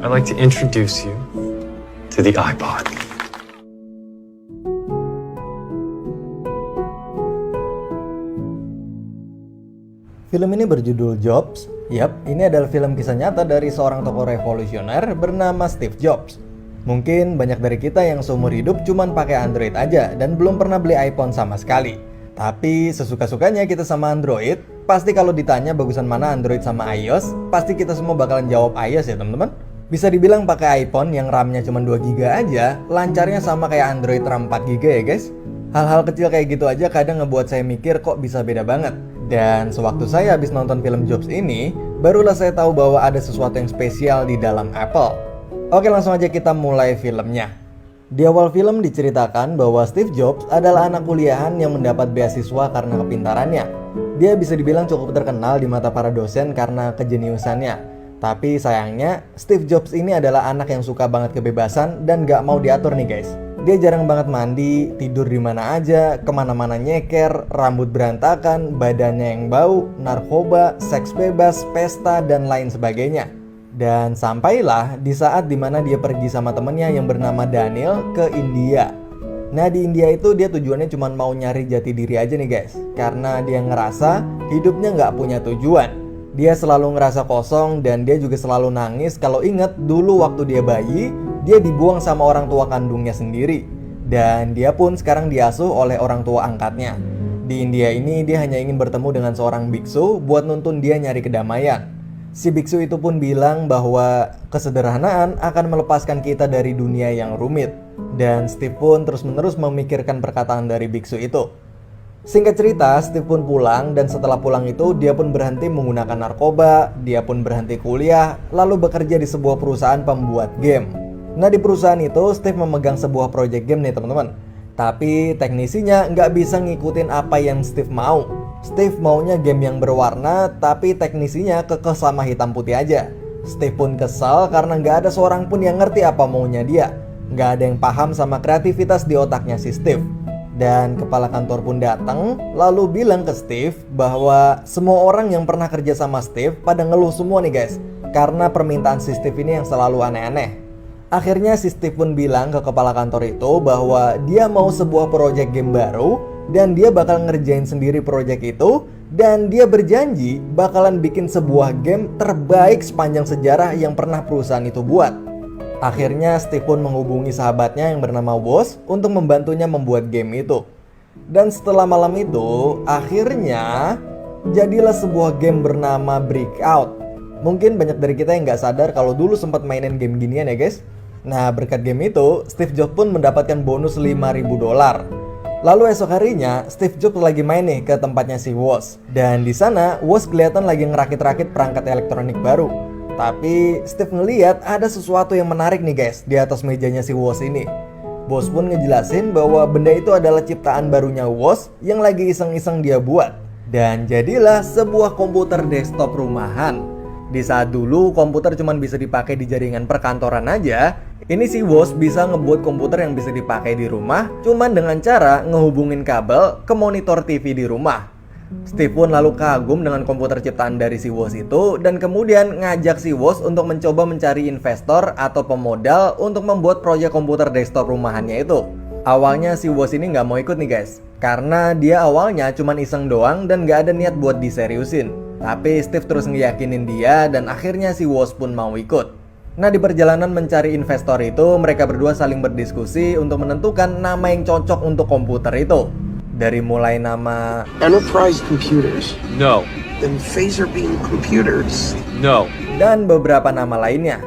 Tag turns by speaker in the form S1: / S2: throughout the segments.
S1: I'd like to introduce you to the iPod.
S2: Film ini berjudul Jobs. Yap, ini adalah film kisah nyata dari seorang tokoh revolusioner bernama Steve Jobs. Mungkin banyak dari kita yang seumur hidup cuman pakai Android aja dan belum pernah beli iPhone sama sekali. Tapi sesuka-sukanya kita sama Android, pasti kalau ditanya bagusan mana Android sama iOS, pasti kita semua bakalan jawab iOS ya teman-teman. Bisa dibilang pakai iPhone yang RAM-nya cuma 2GB aja, lancarnya sama kayak Android RAM 4GB ya guys. Hal-hal kecil kayak gitu aja kadang ngebuat saya mikir kok bisa beda banget. Dan sewaktu saya habis nonton film Jobs ini, barulah saya tahu bahwa ada sesuatu yang spesial di dalam Apple. Oke, langsung aja kita mulai filmnya. Di awal film diceritakan bahwa Steve Jobs adalah anak kuliahan yang mendapat beasiswa karena kepintarannya. Dia bisa dibilang cukup terkenal di mata para dosen karena kejeniusannya. Tapi sayangnya, Steve Jobs ini adalah anak yang suka banget kebebasan dan gak mau diatur nih guys. Dia jarang banget mandi, tidur di mana aja, kemana-mana nyeker, rambut berantakan, badannya yang bau, narkoba, seks bebas, pesta, dan lain sebagainya. Dan sampailah di saat dimana dia pergi sama temennya yang bernama Daniel ke India. Nah di India itu dia tujuannya cuma mau nyari jati diri aja nih guys. Karena dia ngerasa hidupnya nggak punya tujuan. Dia selalu ngerasa kosong dan dia juga selalu nangis kalau inget dulu waktu dia bayi, dia dibuang sama orang tua kandungnya sendiri. Dan dia pun sekarang diasuh oleh orang tua angkatnya. Di India ini dia hanya ingin bertemu dengan seorang biksu buat nuntun dia nyari kedamaian. Si biksu itu pun bilang bahwa kesederhanaan akan melepaskan kita dari dunia yang rumit. Dan Steve pun terus-menerus memikirkan perkataan dari biksu itu. Singkat cerita, Steve pun pulang dan setelah pulang itu dia pun berhenti menggunakan narkoba, dia pun berhenti kuliah, lalu bekerja di sebuah perusahaan pembuat game. Nah di perusahaan itu Steve memegang sebuah project game nih teman-teman. Tapi teknisinya nggak bisa ngikutin apa yang Steve mau. Steve maunya game yang berwarna, tapi teknisinya kekeh sama hitam putih aja. Steve pun kesal karena nggak ada seorang pun yang ngerti apa maunya dia. Nggak ada yang paham sama kreativitas di otaknya si Steve. Dan kepala kantor pun datang, lalu bilang ke Steve bahwa semua orang yang pernah kerja sama Steve pada ngeluh semua nih guys. Karena permintaan si Steve ini yang selalu aneh-aneh. Akhirnya si Steve pun bilang ke kepala kantor itu bahwa dia mau sebuah project game baru dan dia bakal ngerjain sendiri project itu dan dia berjanji bakalan bikin sebuah game terbaik sepanjang sejarah yang pernah perusahaan itu buat. Akhirnya Steve pun menghubungi sahabatnya yang bernama Woz untuk membantunya membuat game itu. Dan setelah malam itu, akhirnya jadilah sebuah game bernama Breakout. Mungkin banyak dari kita yang gak sadar kalau dulu sempat mainin game ginian ya guys. Nah berkat game itu, Steve Jobs pun mendapatkan bonus $5.000. Lalu esok harinya, Steve Jobs lagi main nih ke tempatnya si Woz. Dan di sana, Woz kelihatan lagi ngerakit-rakit perangkat elektronik baru. Tapi Steve ngeliat ada sesuatu yang menarik nih guys di atas mejanya si Woz ini. Bos pun ngejelasin bahwa benda itu adalah ciptaan barunya Woz yang lagi iseng-iseng dia buat. Dan jadilah sebuah komputer desktop rumahan. Di saat dulu komputer cuma bisa dipakai di jaringan perkantoran aja, ini si Woz bisa ngebuat komputer yang bisa dipakai di rumah cuman dengan cara ngehubungin kabel ke monitor TV di rumah. Steve pun lalu kagum dengan komputer ciptaan dari si Woz itu dan kemudian ngajak si Woz untuk mencoba mencari investor atau pemodal untuk membuat proyek komputer desktop rumahannya itu. Awalnya si Woz ini nggak mau ikut nih guys, karena dia awalnya cuman iseng doang dan nggak ada niat buat diseriusin. Tapi Steve terus ngeyakinin dia dan akhirnya si Woz pun mau ikut. Nah di perjalanan mencari investor itu mereka berdua saling berdiskusi untuk menentukan nama yang cocok untuk komputer itu. Dari mulai nama
S3: Enterprise Computers.
S1: No.
S3: Then Phaser Beam Computers.
S1: No.
S2: dan beberapa nama lainnya.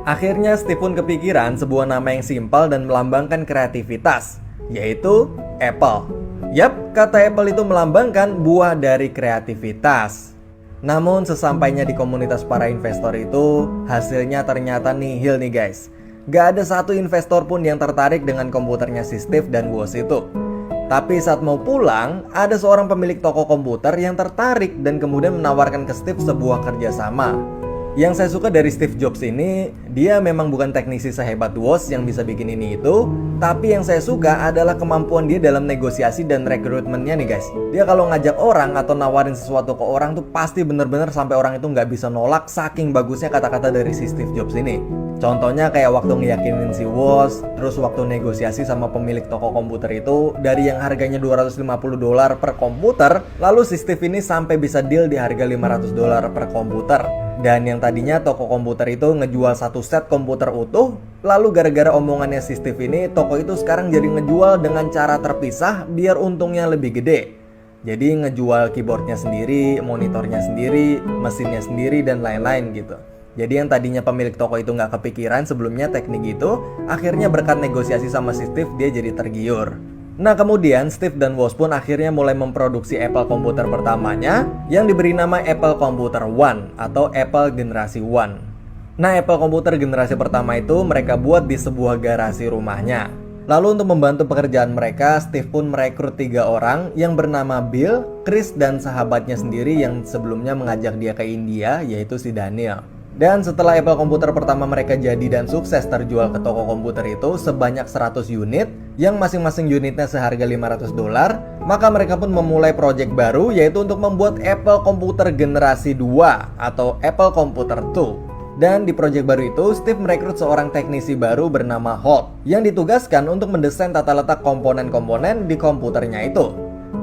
S2: Akhirnya Steve pun kepikiran sebuah nama yang simpel dan melambangkan kreativitas, yaitu Apple. Yap, kata Apple itu melambangkan buah dari kreativitas. Namun sesampainya di komunitas para investor itu, hasilnya ternyata nihil nih guys. Gak ada satu investor pun yang tertarik dengan komputernya si Steve dan Woz itu. Tapi saat mau pulang, ada seorang pemilik toko komputer yang tertarik dan kemudian menawarkan ke Steve sebuah kerjasama. Yang saya suka dari Steve Jobs ini, dia memang bukan teknisi sehebat Woz yang bisa bikin ini itu, tapi yang saya suka adalah kemampuan dia dalam negosiasi dan rekrutmennya nih guys. Dia kalau ngajak orang atau nawarin sesuatu ke orang tuh pasti bener-bener sampai orang itu nggak bisa nolak saking bagusnya kata-kata dari si Steve Jobs ini. Contohnya kayak waktu ngeyakinin si Woz, terus waktu negosiasi sama pemilik toko komputer itu dari yang harganya $250 per komputer, lalu si Steve ini sampai bisa deal di harga $500 per komputer. Dan yang tadinya toko komputer itu ngejual satu set komputer utuh, lalu gara-gara omongannya si Steve ini, toko itu sekarang jadi ngejual dengan cara terpisah biar untungnya lebih gede. Jadi ngejual keyboardnya sendiri, monitornya sendiri, mesinnya sendiri, dan lain-lain gitu. Jadi yang tadinya pemilik toko itu nggak kepikiran sebelumnya teknik itu, akhirnya berkat negosiasi sama si Steve dia jadi tergiur. Nah kemudian Steve dan Woz pun akhirnya mulai memproduksi Apple komputer pertamanya yang diberi nama Apple Computer One atau Apple Generasi One. Nah Apple komputer generasi pertama itu mereka buat di sebuah garasi rumahnya. Lalu untuk membantu pekerjaan mereka, Steve pun merekrut 3 orang yang bernama Bill, Chris, dan sahabatnya sendiri yang sebelumnya mengajak dia ke India, yaitu si Daniel. Dan setelah Apple komputer pertama mereka jadi dan sukses terjual ke toko komputer itu sebanyak 100 unit, yang masing-masing unitnya seharga $500, maka mereka pun memulai proyek baru yaitu untuk membuat Apple komputer generasi 2 atau Apple Computer 2. Dan di proyek baru itu, Steve merekrut seorang teknisi baru bernama Holt yang ditugaskan untuk mendesain tata letak komponen-komponen di komputernya itu.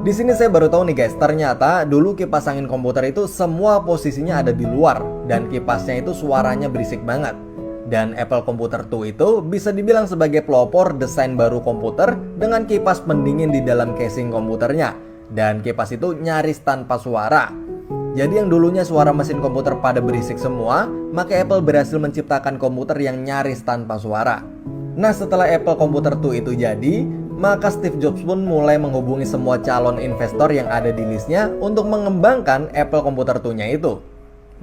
S2: Di sini saya baru tahu nih guys, ternyata dulu kipas angin komputer itu semua posisinya ada di luar dan kipasnya itu suaranya berisik banget. Dan Apple Computer 2 itu bisa dibilang sebagai pelopor desain baru komputer dengan kipas pendingin di dalam casing komputernya. Dan kipas itu nyaris tanpa suara. Jadi yang dulunya suara mesin komputer pada berisik semua, maka Apple berhasil menciptakan komputer yang nyaris tanpa suara. Nah setelah Apple Computer 2 itu jadi, maka Steve Jobs pun mulai menghubungi semua calon investor yang ada di listnya untuk mengembangkan Apple Computer 2-nya itu.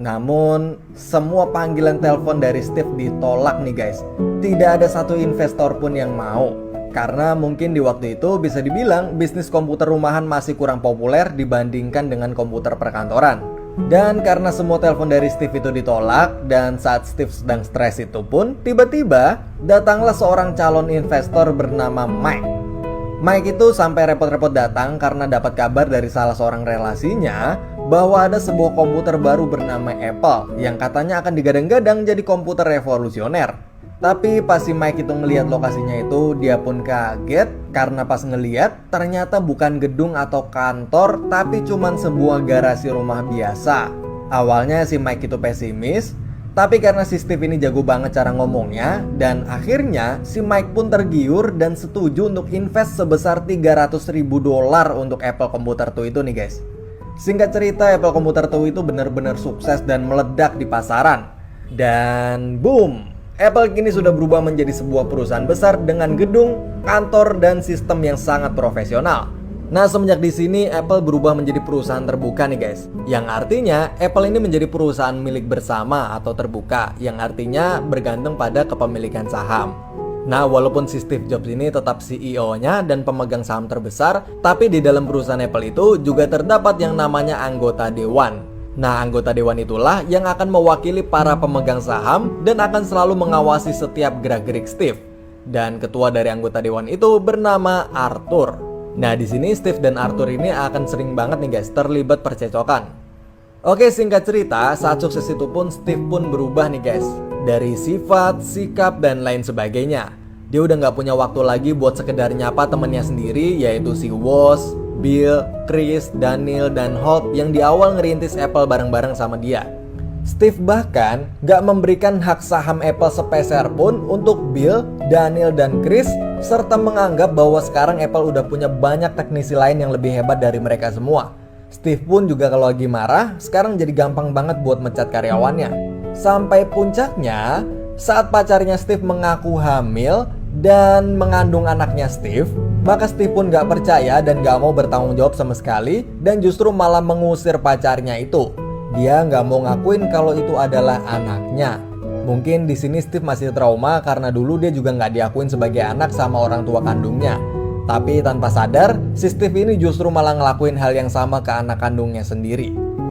S2: Namun, semua panggilan telepon dari Steve ditolak nih guys. Tidak ada satu investor pun yang mau. Karena mungkin di waktu itu bisa dibilang bisnis komputer rumahan masih kurang populer dibandingkan dengan komputer perkantoran. Dan karena semua telepon dari Steve itu ditolak, dan saat Steve sedang stres itu pun, tiba-tiba datanglah seorang calon investor bernama Mike. Mike itu sampai repot-repot datang karena dapat kabar dari salah seorang relasinya bahwa ada sebuah komputer baru bernama Apple yang katanya akan digadang-gadang jadi komputer revolusioner. Tapi pas si Mike itu ngelihat lokasinya itu, dia pun kaget karena pas ngelihat ternyata bukan gedung atau kantor, tapi cuman sebuah garasi rumah biasa. Awalnya si Mike itu pesimis, tapi karena si Steve ini jago banget cara ngomongnya, dan akhirnya si Mike pun tergiur dan setuju untuk invest sebesar $300.000 untuk Apple Computer 2 itu nih guys. Singkat cerita, Apple Computer 2 itu benar-benar sukses dan meledak di pasaran. Dan boom! Apple kini sudah berubah menjadi sebuah perusahaan besar dengan gedung, kantor, dan sistem yang sangat profesional. Nah, semenjak di sini Apple berubah menjadi perusahaan terbuka nih guys. Yang artinya Apple ini menjadi perusahaan milik bersama atau terbuka, yang artinya bergantung pada kepemilikan saham. Nah, walaupun si Steve Jobs ini tetap CEO-nya dan pemegang saham terbesar, tapi di dalam perusahaan Apple itu juga terdapat yang namanya anggota dewan. Nah, anggota dewan itulah yang akan mewakili para pemegang saham dan akan selalu mengawasi setiap gerak-gerik Steve. Dan ketua dari anggota dewan itu bernama Arthur. Nah, di sini Steve dan Arthur ini akan sering banget nih guys terlibat percecokan. Oke, singkat cerita, saat sukses itu pun Steve pun berubah nih guys. Dari sifat, sikap, dan lain sebagainya. Dia udah gak punya waktu lagi buat sekedar nyapa temennya sendiri, yaitu si Woz, Bill, Chris, Daniel, dan Holt yang di awal ngerintis Apple bareng-bareng sama dia. Steve bahkan gak memberikan hak saham Apple sepeser pun untuk Bill, Daniel, dan Chris, serta menganggap bahwa sekarang Apple udah punya banyak teknisi lain yang lebih hebat dari mereka semua. Steve pun juga kalau lagi marah, sekarang jadi gampang banget buat mecat karyawannya. Sampai puncaknya, saat pacarnya Steve mengaku hamil dan mengandung anaknya Steve, maka Steve pun gak percaya dan gak mau bertanggung jawab sama sekali, dan justru malah mengusir pacarnya itu. Dia gak mau ngakuin kalau itu adalah anaknya. Mungkin di sini Steve masih trauma karena dulu dia juga gak diakuin sebagai anak sama orang tua kandungnya. Tapi tanpa sadar, si Steve ini justru malah ngelakuin hal yang sama ke anak kandungnya sendiri.